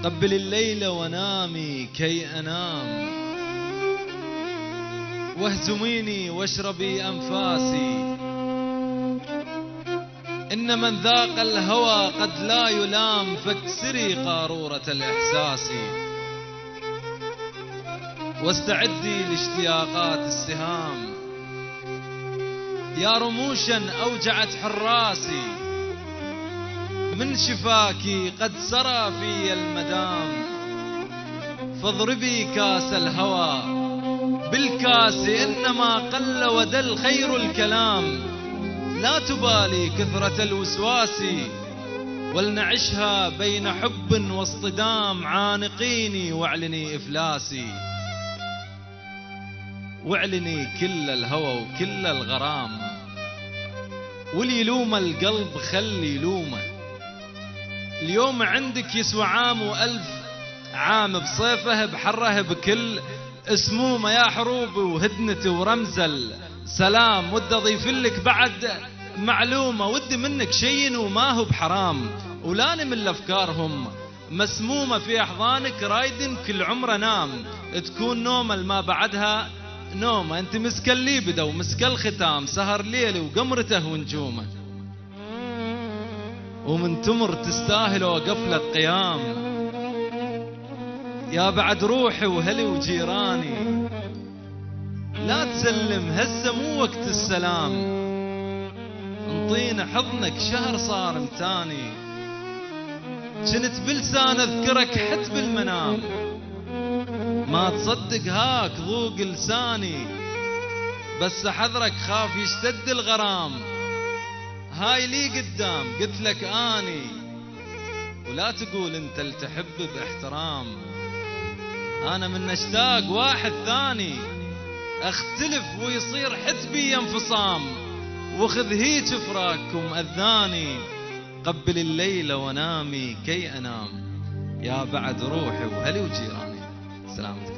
قبل الليل ونامي كي أنام، واهزميني واشربي أنفاسي، إن من ذاق الهوى قد لا يلام، فاكسري قارورة الإحساس، واستعدي لاشتياقات السهام، يا رموشا أوجعت حراسي، من شفاكي قد سرى في المدام، فاضربي كاس الهوى بالكاس، إنما قل ودل خير الكلام، لا تبالي كثرة الوسواس، ولنعشها بين حب واصطدام، عانقيني واعلني إفلاسي، واعلني كل الهوى وكل الغرام، واللي يلوم القلب خلي يلومه، اليوم عندك يسوى عام وألف عام، بصيفه بحره بكل اسمومه، يا حروبي وهدنتي ورمز السلام، ودي اضيف لك بعد معلومه، ودي منك شيء وما هو بحرام، ولا نمل افكارهم مسمومه، في احضانك رايد كل عمره نام، تكون نومه ما بعدها نومه، انت مسك اللي بدا ومسك الختام، سهر ليلي وقمرته ونجومه، ومن تمر تستاهل وقف لك قيام، يا بعد روحي وهلي وجيراني، لا تسلم هسه مو وقت السلام، انطينا حضنك شهر صار متاني، كنت بلسان اذكرك حت بالمنام، ما تصدق هاك ذوق لساني، بس حذرك خاف يشتد الغرام، هاي لي قدام قلت لك اني، ولا تقول انت اللي تحب باحترام، انا من اشتاق واحد ثاني، اختلف ويصير حتبي انفصام، وخذ هيج فراقكم اذاني، قبل الليل ونامي كي انام، يا بعد روحي وهلي وجيراني. سلامتك.